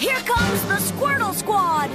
Here comes the Squirtle Squad!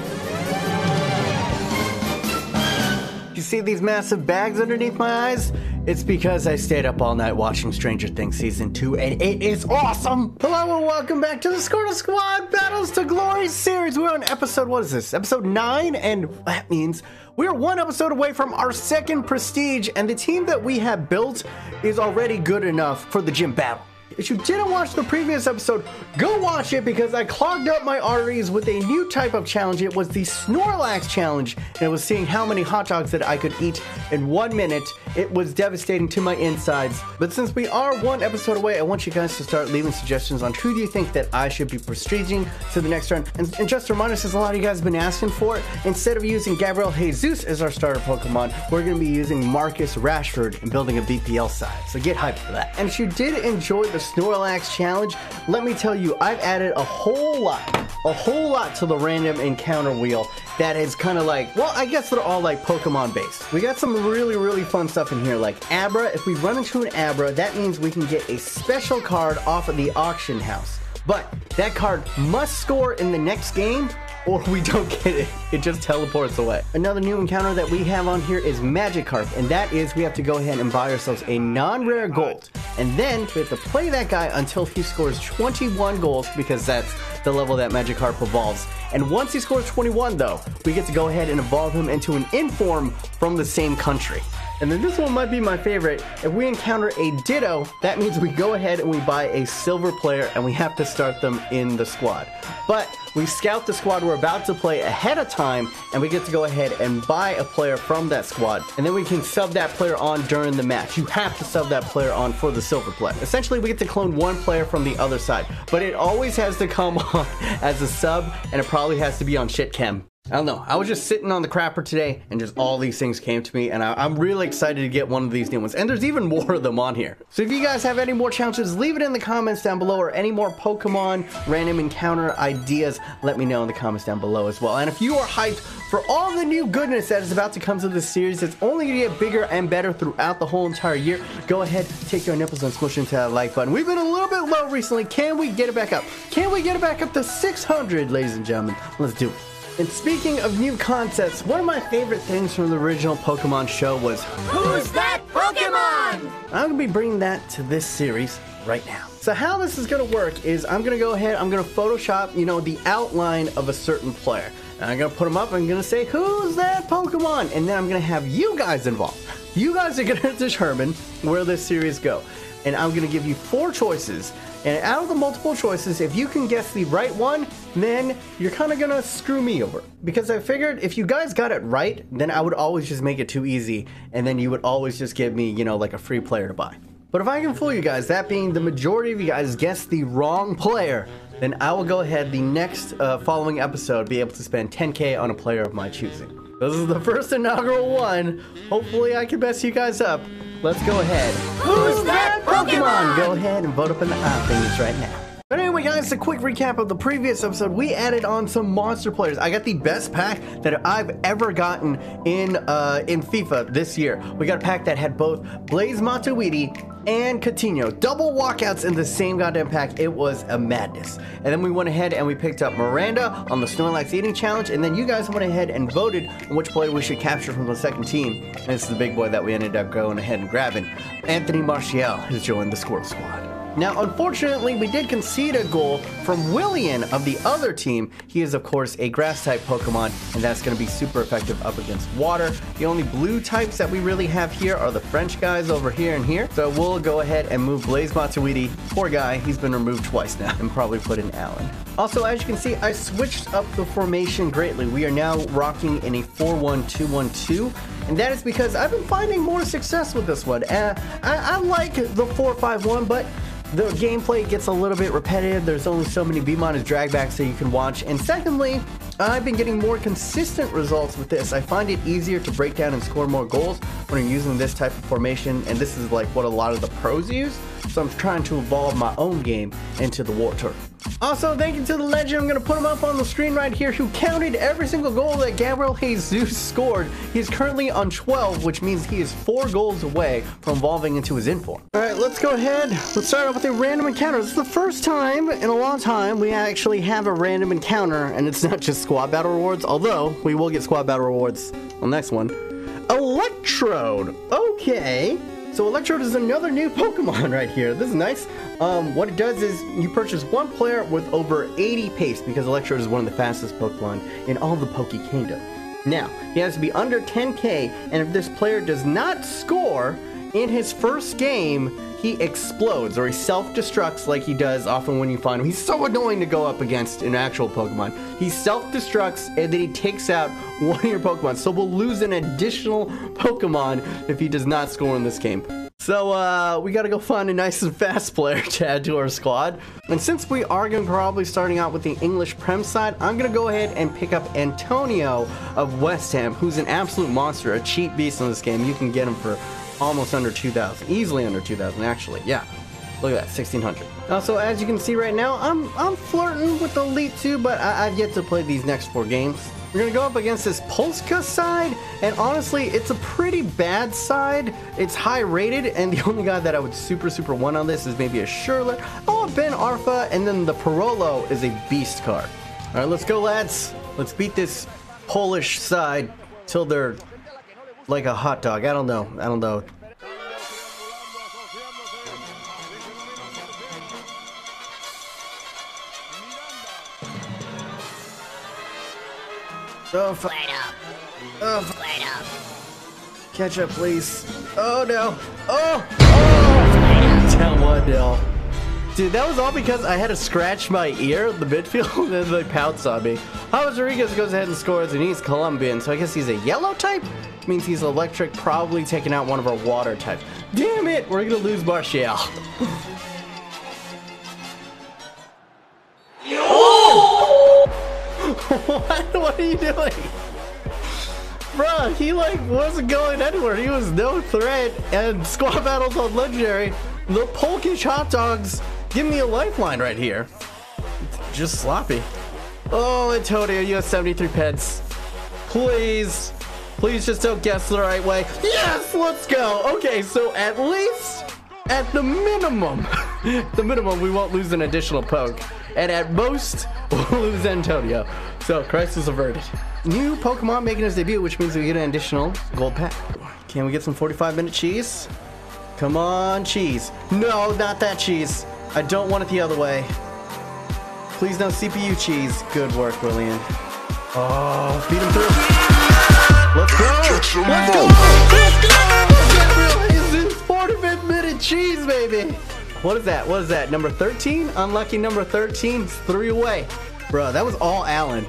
You see these massive bags underneath my eyes? It's because I stayed up all night watching Stranger Things Season 2, and it is awesome! Hello and welcome back to the Squirtle Squad Battles to Glory series. We're on episode, what is this? Episode 9, and that means we're one episode away from our second prestige, and the team that we have built is already good enough for the gym battle. If you didn't watch the previous episode, go watch it because I clogged up my arteries with a new type of challenge. It was the Snorlax challenge, and it was seeing how many hot dogs that I could eat in 1 minute. It was devastating to my insides. But since we are one episode away, I want you guys to start leaving suggestions on who do you think that I should be prestiging to the next round. And just a reminder, since a lot of you guys have been asking for it, instead of using Gabriel Jesus as our starter Pokemon, we're going to be using Marcus Rashford and building a BPL side. So get hyped for that. And if you did enjoy the Snorlax challenge, let me tell you, I've added a whole lot to the random encounter wheel that is kind of like, well, I guess they're all like Pokemon based. We got some really fun stuff in here, like Abra. If we run into an Abra, that means we can get a special card off of the auction house. But that card must score in the next game or we don't get it. It just teleports away. Another new encounter that we have on here is Magikarp, and that is we have to go ahead and buy ourselves a non-rare gold. And then we have to play that guy until he scores 21 goals, because that's the level that Magikarp evolves. And once he scores 21 though, we get to go ahead and evolve him into an Inform from the same country. And then this one might be my favorite. If we encounter a Ditto, that means we go ahead and we buy a silver player and we have to start them in the squad. But we scout the squad we're about to play ahead of time, and we get to go ahead and buy a player from that squad. And then we can sub that player on during the match. You have to sub that player on for the silver player. Essentially, we get to clone one player from the other side, but it always has to come on as a sub, and it probably has to be on shit chem. I don't know, I was just sitting on the crapper today and just all these things came to me, and I'm really excited to get one of these new ones, and there's even more of them on here. So if you guys have any more challenges, leave it in the comments down below, or any more Pokemon random encounter ideas, let me know in the comments down below as well. And if you are hyped for all the new goodness that is about to come to this series, it's only going to get bigger and better throughout the whole entire year, go ahead, take your nipples and smush into that like button. We've been a little bit low recently. Can we get it back up? Can we get it back up to 600, ladies and gentlemen? Let's do it. And speaking of new concepts, one of my favorite things from the original Pokemon show was, Who's that Pokemon? I'm going to be bringing that to this series right now. So how this is going to work is I'm going to go ahead, I'm going to Photoshop, the outline of a certain player. And I'm going to put them up, I'm going to say, who's that Pokemon? And then I'm going to have you guys involved. You guys are going to determine where this series go. And I'm going to give you 4 choices. And out of the multiple choices, if you can guess the right one, then you're kind of gonna screw me over. Because I figured if you guys got it right, then I would always just make it too easy, and then you would always just give me, like a free player to buy. But if I can fool you guys, that being the majority of you guys guessed the wrong player, then I will go ahead the next following episode be able to spend 10K on a player of my choosing. This is the first inaugural one. Hopefully I can mess you guys up. Let's go ahead. Who's that Pokemon? Go ahead and vote up in the thingies right now. But anyway, guys, a quick recap of the previous episode. We added on some monster players. I got the best pack that I've ever gotten in FIFA this year. We got a pack that had both Blaze Matuidi and Coutinho. Double walkouts in the same goddamn pack. It was a madness. And then we went ahead and we picked up Miranda on the Snorlax eating challenge, and then you guys went ahead and voted on which player we should capture from the second team. And it's the big boy that we ended up going ahead and grabbing. Anthony Martial has joined the Squirtle Squad. Now, unfortunately, we did concede a goal from Willian of the other team. He is, of course, a grass-type Pokemon, and that's going to be super effective up against water. The only blue types that we really have here are the French guys over here and here. So we'll go ahead and move Blaze Matuidi. Poor guy, he's been removed twice now, and probably put in Allen. Also, as you can see, I switched up the formation greatly. We are now rocking in a 4-1-2-1-2. And that is because I've been finding more success with this one. I like the 4-5-1, but the gameplay gets a little bit repetitive. There's only so many B- dragbacks that you can watch. And secondly, I've been getting more consistent results with this. I find it easier to break down and score more goals when you're using this type of formation. And this is like what a lot of the pros use. so I'm trying to evolve my own game into the water. Also, thank you to the legend. I'm going to put him up on the screen right here, who counted every single goal that Gabriel Jesus scored. He's currently on 12, which means he is 4 goals away from evolving into his inform. All right, let's go ahead. Let's start off with a random encounter. This is the first time in a long time we actually have a random encounter, and it's not just squad battle rewards, although we will get squad battle rewards on the next one. Electrode. Okay. So Electrode is another new Pokemon right here. This is nice. What it does is you purchase one player with over 80 pace, because Electrode is one of the fastest Pokemon in all the Poke Kingdom. Now, he has to be under 10k, and if this player does not score in his first game, he explodes, or he self-destructs like he does often when you find him. He's so annoying to go up against an actual Pokemon. He self-destructs, and then he takes out one of your Pokemon. So we'll lose an additional Pokemon if he does not score in this game. So we gotta go find a nice and fast player to add to our squad. And since we are gonna probably starting out with the English Prem side, I'm gonna go ahead and pick up Antonio of West Ham, who's an absolute monster, a cheat beast in this game. You can get him for almost under 2,000, easily under 2,000 actually. Yeah, look at that, 1,600. So as you can see right now, I'm flirting with Elite 2, but I've yet to play these next 4 games. We're gonna go up against this Polska side, and honestly, it's a pretty bad side. It's high rated, and the only guy that I would super want on this is maybe a Sherlock, oh, Ben Arfa, and then the Parolo is a beast card. All right, let's go, lads. Let's beat this Polish side till they're like a hot dog. I don't know. Catch up, please. Oh no. Oh! Down 1-0. Dude, that was all because I had to scratch my ear in the midfield, and then they pounced on me. James Rodriguez goes ahead and scores, and he's Colombian, so I guess he's a yellow type? Means he's electric, probably taking out one of our water types. Damn it! We're gonna lose Martial. What are you doing? Bruh, he like wasn't going anywhere. He was no threat, and squad battles on legendary. The Polkish hot dogs give me a lifeline right here. Just sloppy. Oh, Antonio, you have 73 pence. Please just don't guess the right way. Yes, let's go. Okay, so at least, at the minimum, we won't lose an additional poke. And at most, we'll lose Antonio. So, crisis averted. New Pokemon making his debut, which means we get an additional gold pack. Can we get some 45-minute cheese? Come on, cheese. No, not that cheese. I don't want it the other way. Please no CPU cheese. Good work, William. Oh, feed him through. Let's go. Let's go. Gabriel Jesus, 45th minute cheese, baby. What is that? Number 13? Unlucky number 13. It's 3 away. Bro, that was all Allen.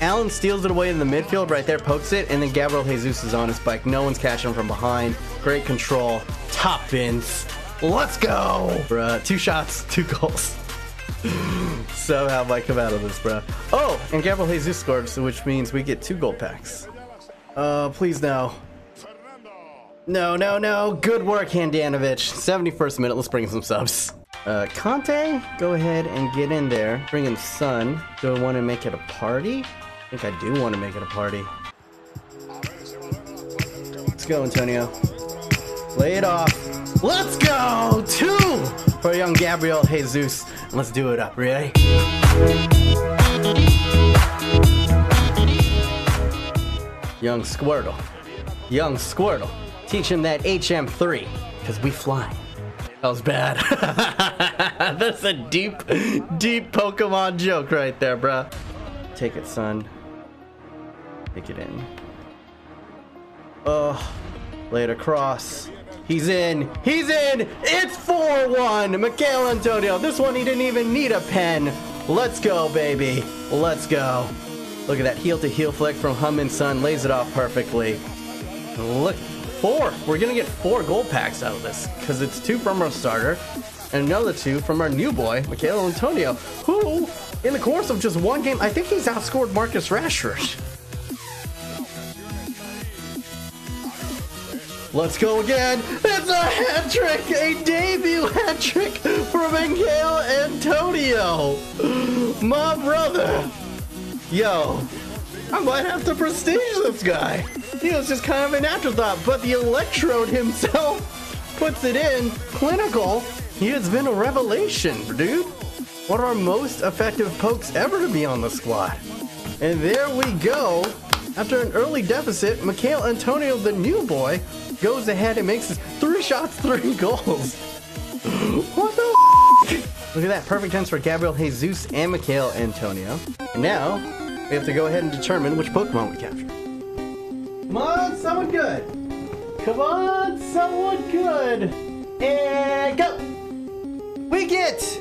Allen steals it away in the midfield right there, pokes it, and then Gabriel Jesus is on his bike. No one's catching him from behind. Great control. Top fins. Let's go. Bruh, 2 shots, 2 goals. Somehow might come out of this, bruh. Oh, and Gabriel Jesus scored, so which means we get 2 gold packs. Please no. No. Good work, Handanovic. 71st minute. Let's bring in some subs. Conte, go ahead and get in there. Bring in Sun. Do I want to make it a party? I think I do want to make it a party. Let's go, Antonio. Lay it off. Let's go! 2 for young Gabriel Jesus. Let's do it up. Ready? Young Squirtle. Teach him that HM3, because we fly. That was bad. That's a deep Pokemon joke right there, bruh. Take it, son. Take it in. Oh, lay it across. He's in. It's 4-1. Miguel Antonio. This one, he didn't even need a pen. Let's go, baby. Let's go. Look at that heel-to-heel flick from Hummin Sun. Lays it off perfectly. Look. 4. We're gonna get 4 gold packs out of this, because it's 2 from our starter and another 2 from our new boy, Miguel Antonio, who, in the course of just 1 game, I think he's outscored Marcus Rashford. Let's go again. It's a hat trick, a debut hat trick for Miguel Antonio. My brother. Yo, I might have to prestige this guy. He was just kind of an afterthought, but the Electrode himself puts it in. Clinical. He has been a revelation, dude. One of our most effective pokes ever to be on the squad. And there we go. After an early deficit, Miguel Antonio, the new boy, goes ahead and makes his 3 shots, 3 goals. What the f? Look at that. Perfect chance for Gabriel Jesus and Miguel Antonio. And now, we have to go ahead and determine which Pokemon we capture. Come on, someone good. Come on, someone good. And go. We get...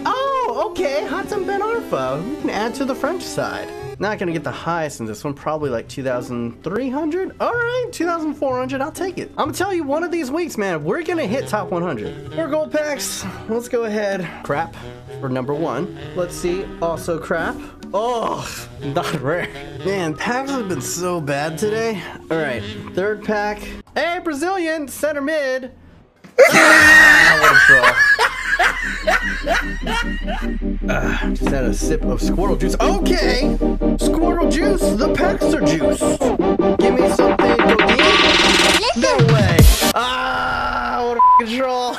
Oh, okay. Hatem Ben Arfa. We can add to the French side. Not gonna get the highest in this one, probably like 2,300. All right, 2,400, I'll take it. I'm gonna tell you, one of these weeks, man, we're gonna hit top 100. For gold packs, let's go ahead. Crap for number 1. Let's see, also crap. Oh, not rare. Man, packs have been so bad today. All right, 3rd pack. Hey, Brazilian, center mid. Ah, what a troll. Just had a sip of Squirtle juice. Okay! Squirtle juice, the Paxter juice. Give me something, Cookie. No way. Ah, what a f***ing troll.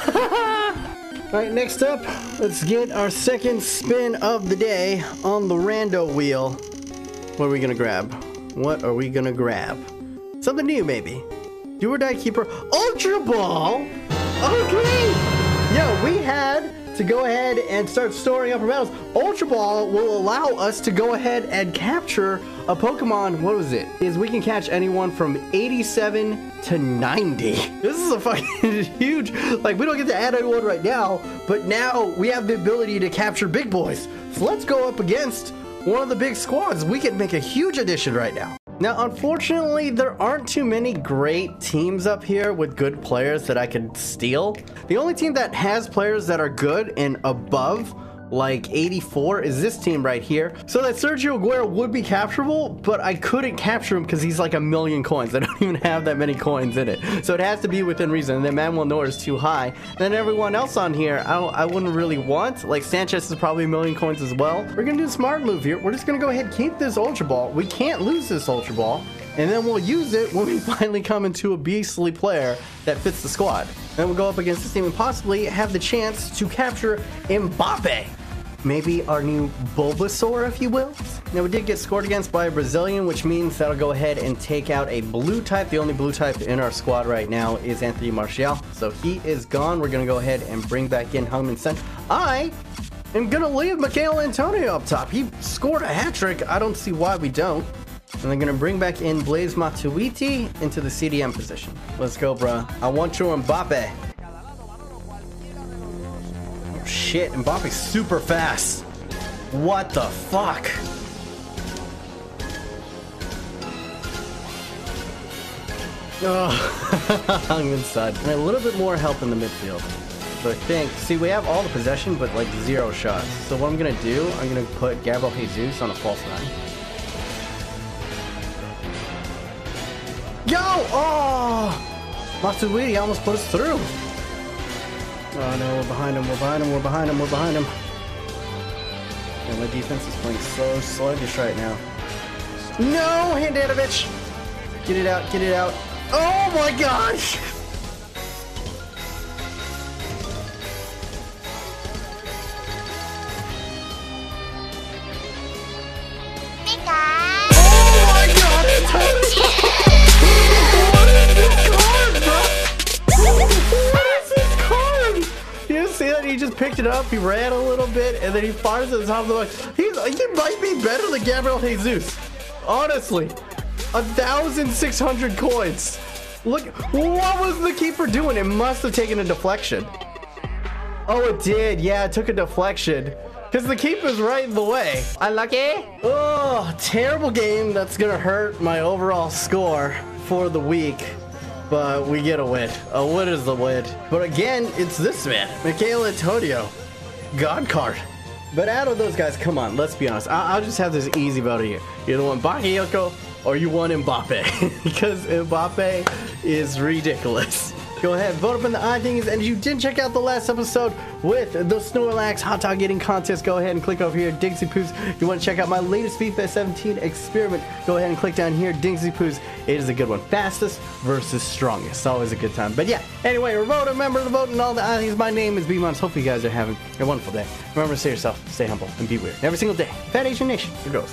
Alright, next up, let's get our 2nd spin of the day on the rando wheel. What are we gonna grab? What are we gonna grab? Something new, maybe. Do or die keeper. Ultra Ball! Okay! Yo, we had to go ahead and start storing up our battles. Ultra Ball will allow us to go ahead and capture a Pokemon. What was it? Is we can catch anyone from 87 to 90. This is a fucking huge, like, we don't get to add anyone right now, but now we have the ability to capture big boys. So let's go up against one of the big squads. We can make a huge addition right now. Now, unfortunately, there aren't too many great teams up here with good players that I could steal. The only team that has players that are good and above, like 84, is this team right here. So that Sergio Aguero would be capturable, but I couldn't capture him because he's like 1,000,000 coins. I don't even have that many coins in it. So it has to be within reason. And then Manuel Neuer is too high. Then everyone else on here, I wouldn't really want. Like Sanchez is probably 1,000,000 coins as well. We're going to do a smart move here. We're just going to go ahead and keep this Ultra Ball. We can't lose this Ultra Ball. And then we'll use it when we finally come into a beastly player that fits the squad. Then we'll go up against this team and possibly have the chance to capture Mbappe. Maybe our new Bulbasaur, if you will. Now, we did get scored against by a Brazilian, which means that'll go ahead and take out a blue type. The only blue type in our squad right now is Anthony Martial. So he is gone. We're going to go ahead and bring back in Heung-min Son. I am going to leave Miguel Antonio up top. He scored a hat trick. I don't see why we don't. And I'm going to bring back in Blaise Matuidi into the CDM position. Let's go, bruh. I want your Mbappe. Oh, shit. Mbappe's super fast. What the fuck? Oh, Heung-min Son. And a little bit more help in the midfield. So I think, see, we have all the possession, but like 0 shots. So what I'm going to do, I'm going to put Gabriel Jesus on a false 9. Yo! Oh! Matuidi almost put us through. Oh no, we're behind him, we're behind him, we're behind him, we're behind him. And my defense is playing so sluggish right now. No! Handanovic! Get it out, get it out. Oh my gosh! He just picked it up, he ran a little bit, and then he fires at the top of the line. He might be better than Gabriel Jesus. Honestly. 1,600 coins. Look, what was the keeper doing? It must have taken a deflection. Oh, it did. Yeah, it took a deflection. Because the keeper's right in the way. Unlucky. Oh, terrible game. That's going to hurt my overall score for the week. But we get a win. A win is the win. But again, it's this man, Miguel Antonio. God card. But out of those guys, come on, let's be honest. I'll just have this easy vote here. You either want Bakayoko or you want Mbappe, because Mbappe is ridiculous. Go ahead, vote up in the iThings, and if you didn't check out the last episode with the Snorlax hot dog eating contest, go ahead and click over here, Dingsy Poos. If you want to check out my latest FIFA 17 experiment, go ahead and click down here, Dingsy Poos. It is a good one. Fastest versus strongest. Always a good time. But yeah, anyway, remember to vote in all the iThings. My name is B-Mons. Hopefully you guys are having a wonderful day. Remember to stay yourself, stay humble, and be weird. Every single day. Fat Asian Nation. Here goes.